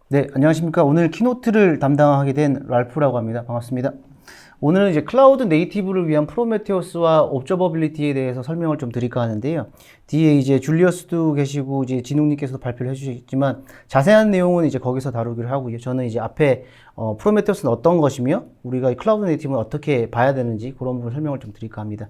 네, 안녕하십니까. 오늘 키노트를 담당하게 된 랄프라고 합니다. 반갑습니다. 오늘은 이제 클라우드 네이티브를 위한 프로메테우스와 옵저버빌리티에 대해서 설명을 좀 드릴까 하는데요. 뒤에 이제 줄리어스도 계시고 이제 진웅님께서도 발표를 해주셨지만 자세한 내용은 이제 거기서 다루기로 하고요. 저는 이제 앞에 프로메테우스는 어떤 것이며 우리가 이 클라우드 네이티브는 어떻게 봐야 되는지 그런 부분 설명을 좀 드릴까 합니다.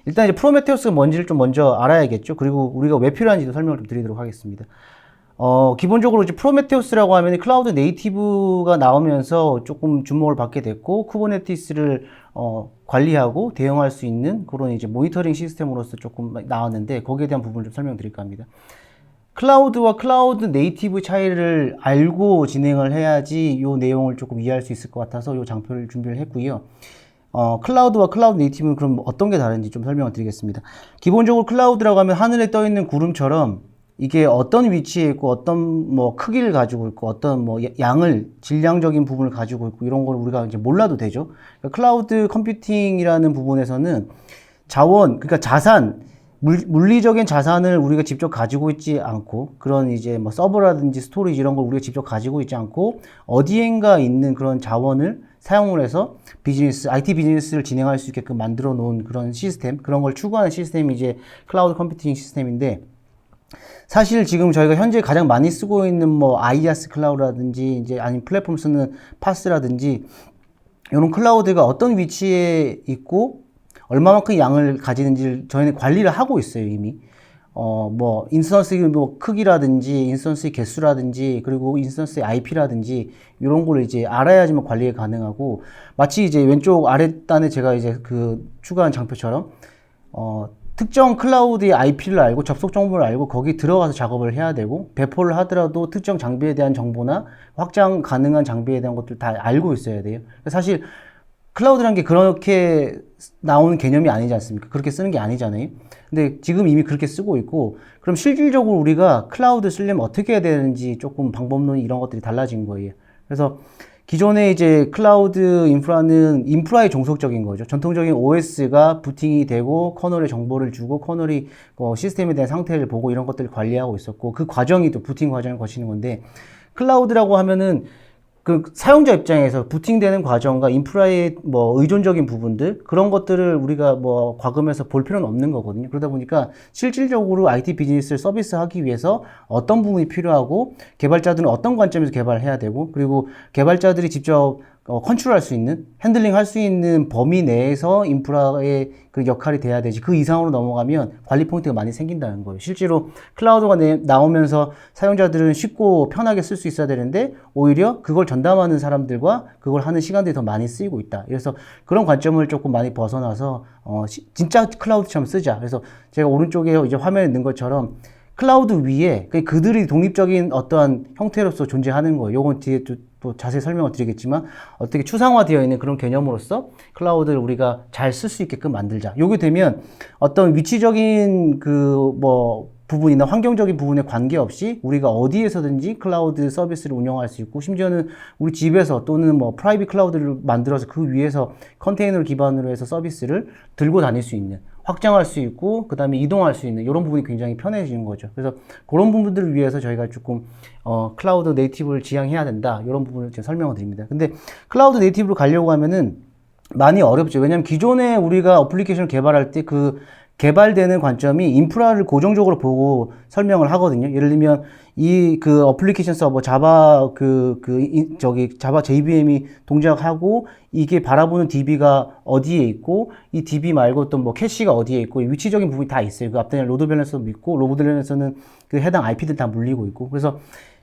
일단 이제 프로메테우스가 뭔지를 좀 먼저 알아야겠죠. 그리고 우리가 왜 필요한지도 설명을 좀 드리도록 하겠습니다. 기본적으로 이제 프로메테우스라고 하면 클라우드 네이티브가 나오면서 조금 주목을 받게 됐고, 쿠버네티스를 관리하고 대응할 수 있는 그런 이제 모니터링 시스템으로서 조금 나왔는데, 거기에 대한 부분을 좀 설명드릴까 합니다. 클라우드와 클라우드 네이티브 차이를 알고 진행을 해야지 이 내용을 조금 이해할 수 있을 것 같아서 이 장표를 준비를 했고요. 클라우드와 클라우드 네이티브는 그럼 어떤 게 다른지 좀 설명을 드리겠습니다. 기본적으로 클라우드라고 하면 하늘에 떠 있는 구름처럼 이게 어떤 위치에 있고 어떤 뭐 크기를 가지고 있고 어떤 뭐 양을 질량적인 부분을 가지고 있고 이런 걸 우리가 이제 몰라도 되죠. 그러니까 클라우드 컴퓨팅이라는 부분에서는 자원, 그러니까 자산, 물리적인 자산을 우리가 직접 가지고 있지 않고 그런 이제 뭐 서버라든지 스토리지 이런 걸 우리가 직접 가지고 있지 않고 어디엔가 있는 그런 자원을 사용을 해서 비즈니스, IT 비즈니스를 진행할 수 있게끔 만들어 놓은 그런 시스템, 그런 걸 추구하는 시스템이 이제 클라우드 컴퓨팅 시스템인데, 사실 지금 저희가 현재 가장 많이 쓰고 있는 뭐 IaaS 클라우드라든지 이제 아니면 플랫폼 쓰는 파스라든지 이런 클라우드가 어떤 위치에 있고 얼마만큼 양을 가지는지를 저희는 관리를 하고 있어요, 이미. 뭐 인스턴스의 뭐 크기라든지 인스턴스의 개수라든지 그리고 인스턴스의 IP라든지 이런 거를 이제 알아야지만 관리가 가능하고, 마치 이제 왼쪽 아랫단에 제가 이제 그 추가한 장표처럼 특정 클라우드의 IP를 알고 접속 정보를 알고 거기 들어가서 작업을 해야 되고, 배포를 하더라도 특정 장비에 대한 정보나 확장 가능한 장비에 대한 것들 다 알고 있어야 돼요. 사실 클라우드라는 게 그렇게 나오는 개념이 아니지 않습니까? 그렇게 쓰는 게 아니잖아요. 근데 지금 이미 그렇게 쓰고 있고, 그럼 실질적으로 우리가 클라우드 쓰려면 어떻게 해야 되는지 조금 방법론이 이런 것들이 달라진 거예요. 그래서 기존에 이제 클라우드 인프라는 인프라에 종속적인 거죠. 전통적인 OS가 부팅이 되고 커널에 정보를 주고 커널이 시스템에 대한 상태를 보고 이런 것들을 관리하고 있었고, 그 과정이 또 부팅 과정을 거치는 건데, 클라우드라고 하면은 그 사용자 입장에서 부팅되는 과정과 인프라의 뭐 의존적인 부분들, 그런 것들을 우리가 뭐 과금해서 볼 필요는 없는 거거든요. 그러다 보니까 실질적으로 IT 비즈니스를 서비스하기 위해서 어떤 부분이 필요하고 개발자들은 어떤 관점에서 개발해야 되고, 그리고 개발자들이 직접 컨트롤할 수 있는, 핸들링 할 수 있는 범위 내에서 인프라의 그 역할이 돼야 되지, 그 이상으로 넘어가면 관리 포인트가 많이 생긴다는 거예요. 실제로 클라우드가 나오면서 사용자들은 쉽고 편하게 쓸 수 있어야 되는데 오히려 그걸 전담하는 사람들과 그걸 하는 시간들이 더 많이 쓰이고 있다. 그래서 그런 관점을 조금 많이 벗어나서 진짜 클라우드처럼 쓰자. 그래서 제가 오른쪽에 이제 화면에 있는 것처럼 클라우드 위에 그들이 독립적인 어떠한 형태로서 존재하는 거예요. 요건 뒤에 또 자세히 설명을 드리겠지만, 어떻게 추상화되어 있는 그런 개념으로서 클라우드를 우리가 잘 쓸 수 있게끔 만들자. 요게 되면 어떤 위치적인 그 뭐 부분이나 환경적인 부분에 관계없이 우리가 어디에서든지 클라우드 서비스를 운영할 수 있고, 심지어는 우리 집에서 또는 뭐 프라이빗 클라우드를 만들어서 그 위에서 컨테이너를 기반으로 해서 서비스를 들고 다닐 수 있는, 확장할 수 있고 그 다음에 이동할 수 있는 이런 부분이 굉장히 편해지는 거죠. 그래서 그런 부분들을 위해서 저희가 조금 클라우드 네이티브를 지향해야 된다, 이런 부분을 제가 설명을 드립니다. 근데 클라우드 네이티브로 가려고 하면은 많이 어렵죠. 왜냐하면 기존에 우리가 어플리케이션을 개발할 때 그 개발되는 관점이 인프라를 고정적으로 보고 설명을 하거든요. 예를 들면 이 그 어플리케이션 서버 자바 자바 JVM이 동작하고 이게 바라보는 DB가 어디에 있고, 이 DB 말고 또 뭐 캐시가 어디에 있고, 위치적인 부분이 다 있어요. 그 앞에 로드 밸런서도 있고, 로드 밸런서는 그 해당 IP들 다 물리고 있고, 그래서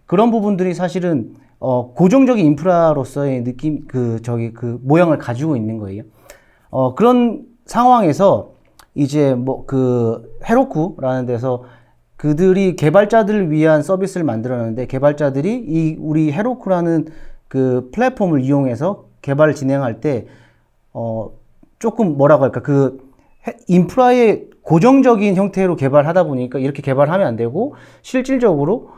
그런 부분들이 사실은 고정적인 인프라로서의 느낌, 그 모양을 가지고 있는 거예요. 그런 상황에서 이제 뭐 그 헤로쿠라는 데서 그들이 개발자들을 위한 서비스를 만들었는데, 개발자들이 이 우리 헤로쿠라는 그 플랫폼을 이용해서 개발을 진행할 때 조금 뭐라고 할까, 그 인프라의 고정적인 형태로 개발하다 보니까 이렇게 개발하면 안 되고, 실질적으로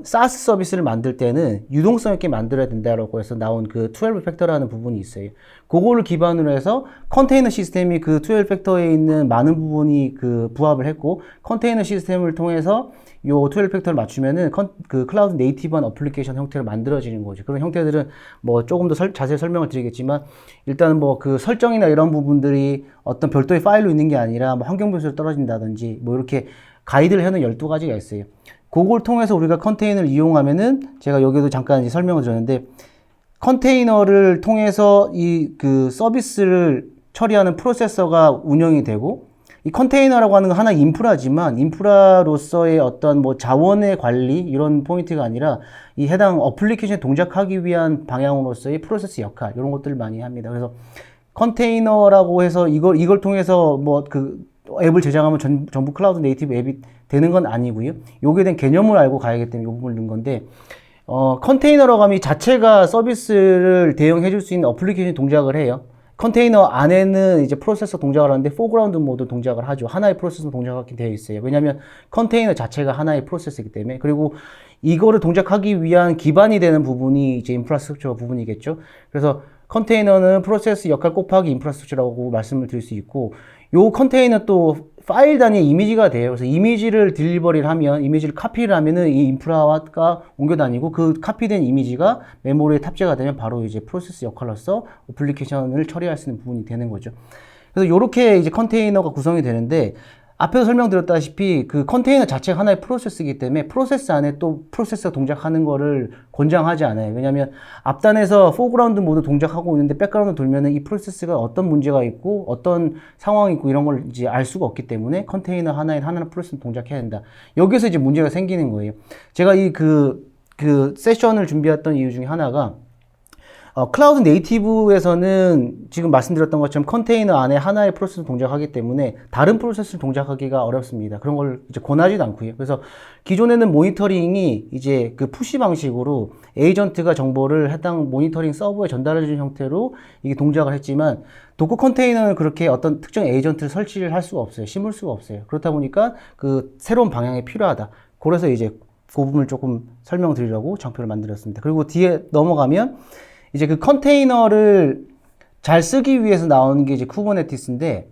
SaaS 서비스를 만들 때는 유동성 있게 만들어야 된다라고 해서 나온 그 12팩터라는 부분이 있어요. 그거를 기반으로 해서 컨테이너 시스템이 그 12팩터에 있는 많은 부분이 그 부합을 했고, 컨테이너 시스템을 통해서 요 12팩터를 맞추면은 그 클라우드 네이티브한 어플리케이션 형태로 만들어지는 거죠. 그런 형태들은 뭐 조금 더 자세히 설명을 드리겠지만, 일단은 뭐 그 설정이나 이런 부분들이 어떤 별도의 파일로 있는 게 아니라 뭐 환경 변수로 떨어진다든지 뭐 이렇게 가이드를 해놓은 12가지가 있어요. 그걸 통해서 우리가 컨테이너를 이용하면은, 제가 여기도 잠깐 이제 설명을 드렸는데, 컨테이너를 통해서 이 그 서비스를 처리하는 프로세서가 운영이 되고, 이 컨테이너라고 하는 건 하나의 인프라지만, 인프라로서의 어떤 뭐 자원의 관리 이런 포인트가 아니라 이 해당 어플리케이션에 동작하기 위한 방향으로서의 프로세스 역할, 이런 것들을 많이 합니다. 그래서 컨테이너라고 해서 이걸 통해서 뭐 그 앱을 제작하면 전부 클라우드 네이티브 앱이 되는 건 아니고요. 요게 된 개념을 알고 가야기 때문에 이 부분을 넣은 건데, 컨테이너라고 하면 이 자체가 서비스를 대응해 줄 수 있는 어플리케이션 동작을 해요. 컨테이너 안에는 이제 프로세서 동작을 하는데 포그라운드 모드 동작을 하죠. 하나의 프로세서 동작하게 되어 있어요. 왜냐하면 컨테이너 자체가 하나의 프로세스이기 때문에. 그리고 이거를 동작하기 위한 기반이 되는 부분이 이제 인프라스트럭처 부분이겠죠. 그래서 컨테이너는 프로세스 역할 곱하기 인프라스트럭처라고 말씀을 드릴 수 있고, 요 컨테이너 또 파일 단위의 이미지가 돼요. 그래서 이미지를 딜리버리를 하면, 이미지를 카피를 하면은 이 인프라가 옮겨 다니고, 그 카피된 이미지가 메모리에 탑재가 되면 바로 이제 프로세스 역할로서 어플리케이션을 처리할 수 있는 부분이 되는 거죠. 그래서 요렇게 이제 컨테이너가 구성이 되는데, 앞에서 설명드렸다시피 그 컨테이너 자체가 하나의 프로세스이기 때문에 프로세스 안에 또 프로세스가 동작하는 거를 권장하지 않아요. 왜냐하면 앞단에서 포그라운드 모드 동작하고 있는데 백그라운드 돌면은 이 프로세스가 어떤 문제가 있고 어떤 상황이 있고 이런 걸 이제 알 수가 없기 때문에 컨테이너 하나의 프로세스 동작해야 된다. 여기서 이제 문제가 생기는 거예요. 제가 그 세션을 준비했던 이유 중에 하나가, 클라우드 네이티브에서는 지금 말씀드렸던 것처럼 컨테이너 안에 하나의 프로세스 동작하기 때문에 다른 프로세스를 동작하기가 어렵습니다. 그런 걸 이제 권하지도 않고요. 그래서 기존에는 모니터링이 이제 그 푸시 방식으로 에이전트가 정보를 해당 모니터링 서버에 전달해주는 형태로 이게 동작을 했지만, 도커 컨테이너는 그렇게 어떤 특정 에이전트를 설치를 할 수가 없어요. 심을 수가 없어요. 그렇다 보니까 그 새로운 방향이 필요하다. 그래서 이제 그 부분을 조금 설명드리려고 장표를 만들었습니다. 그리고 뒤에 넘어가면 이제 그 컨테이너를 잘 쓰기 위해서 나오는 게 이제 쿠버네티스인데,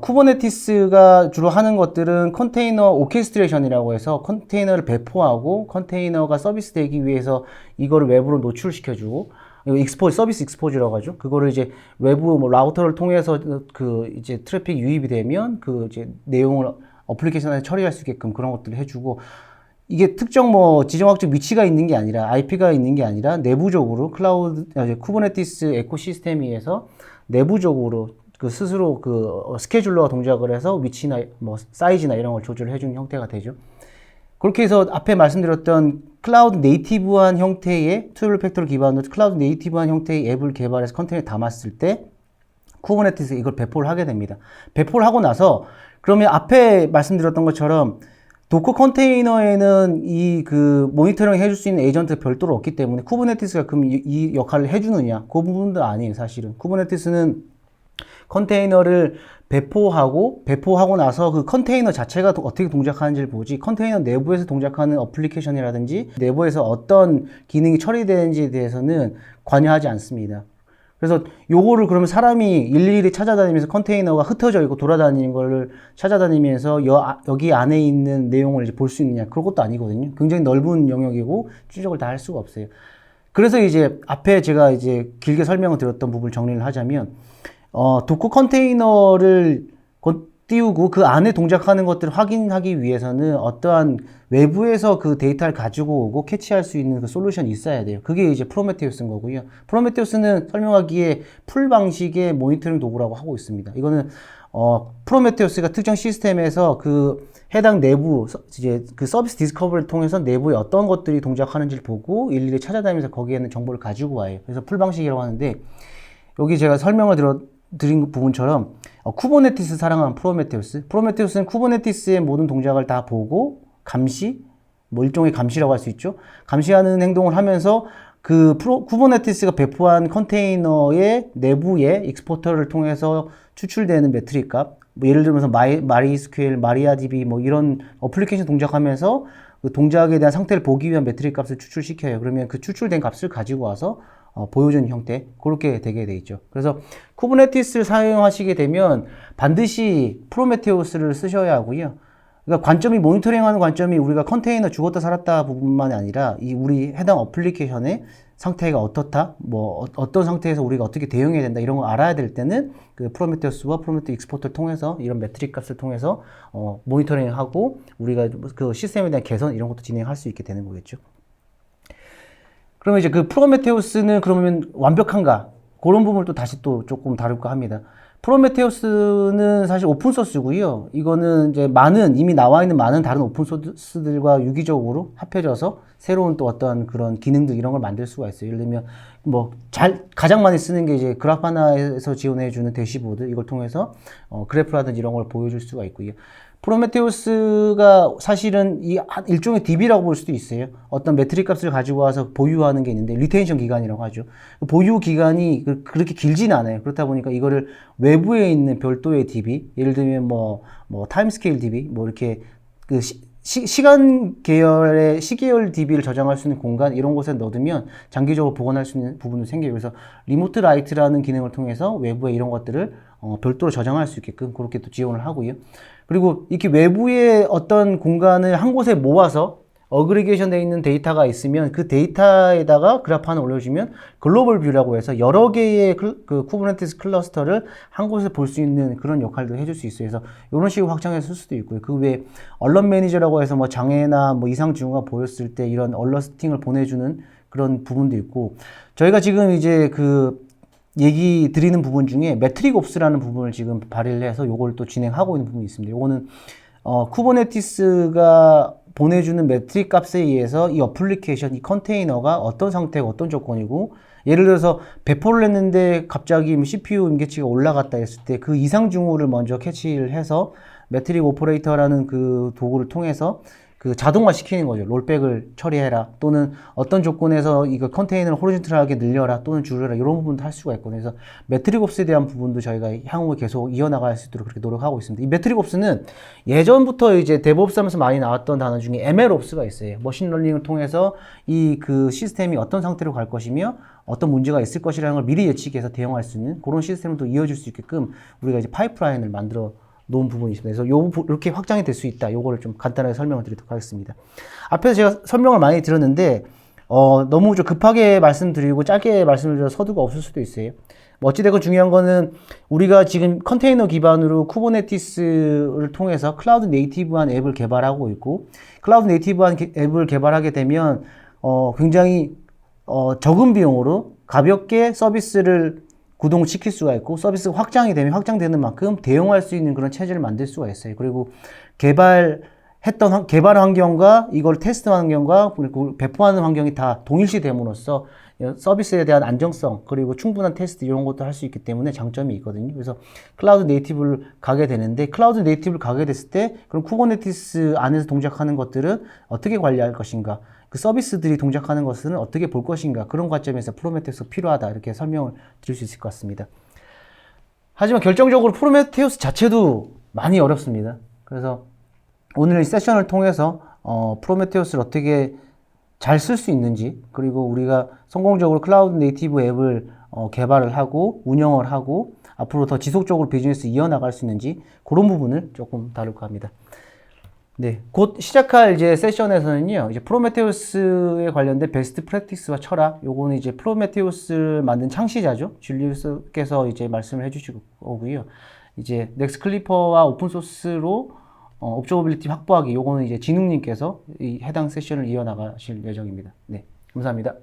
쿠버네티스가 주로 하는 것들은 컨테이너 오케스트레이션이라고 해서 컨테이너를 배포하고 컨테이너가 서비스 되기 위해서 이거를 외부로 노출시켜주고, 이거 서비스 익스포즈라고 하죠. 그거를 이제 외부 뭐 라우터를 통해서 그 이제 트래픽 유입이 되면 그 이제 내용을 어플리케이션에 처리할 수 있게끔 그런 것들을 해주고, 이게 특정 뭐 지정학적 위치가 있는 게 아니라, IP가 있는 게 아니라 내부적으로 쿠버네티스 에코시스템에서 내부적으로 그 스스로 그 스케줄러가 동작을 해서 위치나 뭐 사이즈나 이런 걸 조절해 주는 형태가 되죠. 그렇게 해서 앞에 말씀드렸던 클라우드 네이티브한 형태의 툴 팩터를 기반으로 클라우드 네이티브한 형태의 앱을 개발해서 컨테이너에 담았을 때 쿠버네티스가 이걸 배포를 하게 됩니다. 배포를 하고 나서, 그러면 앞에 말씀드렸던 것처럼 도커 컨테이너에는 이 그 모니터링 해줄 수 있는 에이전트 별도로 없기 때문에 쿠버네티스가 그럼 이 역할을 해주느냐? 그 부분도 아니에요, 사실은. 쿠버네티스는 컨테이너를 배포하고 나서 그 컨테이너 자체가 어떻게 동작하는지를 보지, 컨테이너 내부에서 동작하는 어플리케이션이라든지 내부에서 어떤 기능이 처리되는지에 대해서는 관여하지 않습니다. 그래서 요거를 그러면 사람이 일일이 찾아다니면서 컨테이너가 흩어져 있고 돌아다니는 거를 찾아다니면서 여기 안에 있는 내용을 이제 볼 수 있느냐? 그런 것도 아니거든요. 굉장히 넓은 영역이고 추적을 다 할 수가 없어요. 그래서 이제 앞에 제가 이제 길게 설명을 드렸던 부분을 정리를 하자면, 도커 컨테이너를 띄우고 그 안에 동작하는 것들을 확인하기 위해서는 어떠한 외부에서 그 데이터를 가지고 오고 캐치할 수 있는 그 솔루션이 있어야 돼요. 그게 이제 프로메테우스인 거고요. 프로메테우스는 설명하기에 풀 방식의 모니터링 도구라고 하고 있습니다. 이거는 프로메테우스가 특정 시스템에서 그 해당 내부 이제 그 서비스 디스커버리를 통해서 내부에 어떤 것들이 동작하는지를 보고 일일이 찾아다니면서 거기에 있는 정보를 가지고 와요. 그래서 풀 방식이라고 하는데, 여기 제가 설명을 드린 부분처럼 쿠버네티스 사랑하는 프로메테우스는 쿠버네티스의 모든 동작을 다 보고 감시, 뭐 일종의 감시라고 할 수 있죠. 감시하는 행동을 하면서 그 쿠버네티스가 배포한 컨테이너의 내부의 익스포터를 통해서 추출되는 매트릭 값, 뭐 예를 들면서 MySQL, MariaDB 뭐 이런 어플리케이션 동작하면서 그 동작에 대한 상태를 보기 위한 매트릭 값을 추출시켜요. 그러면 그 추출된 값을 가지고 와서 보여주는 형태, 그렇게 되게 돼 있죠. 그래서 쿠버네티스를 사용하시게 되면 반드시 프로메테우스를 쓰셔야 하고요. 그러니까 관점이, 모니터링하는 관점이 우리가 컨테이너 죽었다 살았다 부분만이 아니라 이 우리 해당 어플리케이션의 상태가 어떻다, 뭐 어떤 상태에서 우리가 어떻게 대응해야 된다, 이런 걸 알아야 될 때는 그 프로메테우스와 프로메테우 익스포터를 통해서, 이런 매트릭 값을 통해서 모니터링하고 우리가 그 시스템에 대한 개선, 이런 것도 진행할 수 있게 되는 거겠죠. 그러면 이제 그 프로메테우스는 그러면 완벽한가? 그런 부분을 또 다시 또 조금 다룰까 합니다. 프로메테우스는 사실 오픈소스고요. 이거는 이제 이미 나와 있는 많은 다른 오픈소스들과 유기적으로 합해져서 새로운 또 어떤 그런 기능들, 이런 걸 만들 수가 있어요. 예를 들면 가장 많이 쓰는 게 이제 그라파나에서 지원해주는 대시보드, 이걸 통해서 그래프라든지 이런 걸 보여줄 수가 있고요. 프로메테우스가 사실은 일종의 DB라고 볼 수도 있어요. 어떤 매트릭 값을 가지고 와서 보유하는 게 있는데, 리테인션 기간이라고 하죠. 보유 기간이 그렇게 길지는 않아요. 그렇다 보니까 이거를 외부에 있는 별도의 DB, 예를 들면 타임스케일 DB, 이렇게 시간 계열의 시계열 DB를 저장할 수 있는 공간, 이런 곳에 넣어두면 장기적으로 보관할 수 있는 부분도 생겨요. 그래서 리모트 라이트라는 기능을 통해서 외부에 이런 것들을 별도로 저장할 수 있게끔 그렇게 또 지원을 하고요. 그리고 이렇게 외부의 어떤 공간을 한 곳에 모아서 어그리게이션 되어 있는 데이터가 있으면 그 데이터에다가 그래프 하나 올려주면 글로벌 뷰라고 해서 여러 개의 그 쿠버네티스 클러스터를 한 곳에 볼 수 있는 그런 역할도 해줄 수 있어요. 그래서 이런 식으로 확장해서 쓸 수도 있고요. 그 외에 얼럿 매니저라고 해서 장애나 이상 징후가 보였을 때 이런 얼럿팅을 보내주는 그런 부분도 있고, 저희가 지금 이제 얘기 드리는 부분 중에 매트릭 옵스라는 부분을 지금 발휘를 해서 요걸 또 진행하고 있는 부분이 있습니다. 요거는 쿠버네티스가 보내주는 매트릭 값에 의해서 이 어플리케이션, 이 컨테이너가 어떤 상태고 어떤 조건이고, 예를 들어서 배포를 했는데 갑자기 CPU 임계치가 올라갔다 했을 때 그 이상 징후를 먼저 캐치를 해서 매트릭 오퍼레이터라는 그 도구를 통해서 그 자동화 시키는 거죠. 롤백을 처리해라, 또는 어떤 조건에서 이거 컨테이너를 호리존탈하게 늘려라, 또는 줄여라, 이런 부분도 할 수가 있거든요. 그래서 매트릭 옵스에 대한 부분도 저희가 향후 계속 이어나갈 수 있도록 그렇게 노력하고 있습니다. 이 매트릭 옵스는 예전부터 이제 데브옵스 하면서 많이 나왔던 단어 중에 ML 옵스가 있어요. 머신러닝을 통해서 그 시스템이 어떤 상태로 갈 것이며 어떤 문제가 있을 것이라는 걸 미리 예측해서 대응할 수 있는 그런 시스템도 이어질 수 있게끔 우리가 이제 파이프라인을 만들어 놓은 부분이 있습니다. 그래서 이렇게 확장이 될 수 있다. 요거를 좀 간단하게 설명을 드리도록 하겠습니다. 앞에서 제가 설명을 많이 드렸는데 너무 좀 급하게 말씀드리고 짧게 말씀을 드려서 서두가 없을 수도 있어요. 어찌되건 중요한 거는 우리가 지금 컨테이너 기반으로 쿠버네티스를 통해서 클라우드 네이티브한 앱을 개발하고 있고, 클라우드 네이티브한 앱을 개발하게 되면 굉장히 적은 비용으로 가볍게 서비스를 구동시킬 수가 있고, 서비스가 확장이 되면 확장되는 만큼 대응할 수 있는 그런 체제를 만들 수가 있어요. 그리고 개발 환경과 이걸 테스트 환경과 그리고 배포하는 환경이 다 동일시 됨으로써 서비스에 대한 안정성, 그리고 충분한 테스트, 이런 것도 할 수 있기 때문에 장점이 있거든요. 그래서 클라우드 네이티브를 가게 되는데, 클라우드 네이티브를 가게 됐을 때 그럼 쿠버네티스 안에서 동작하는 것들은 어떻게 관리할 것인가, 그 서비스들이 동작하는 것은 어떻게 볼 것인가, 그런 관점에서 프로메테우스가 필요하다, 이렇게 설명을 드릴 수 있을 것 같습니다. 하지만 결정적으로 프로메테우스 자체도 많이 어렵습니다. 그래서 오늘 이 세션을 통해서 프로메테우스를 어떻게 잘 쓸 수 있는지, 그리고 우리가 성공적으로 클라우드 네이티브 앱을 개발을 하고 운영을 하고 앞으로 더 지속적으로 비즈니스 이어나갈 수 있는지, 그런 부분을 조금 다룰까 합니다. 네, 곧 시작할 이제 세션에서는요, 이제 프로메테우스에 관련된 베스트 프랙티스와 철학, 요거는 이제 프로메테우스를 만든 창시자죠, 줄리우스께서 이제 말씀을 해주실 거고요. 이제 넥스클리퍼와 오픈소스로 옵저버빌리티 확보하기, 요거는 이제 진웅님께서 이 해당 세션을 이어나가실 예정입니다. 네, 감사합니다.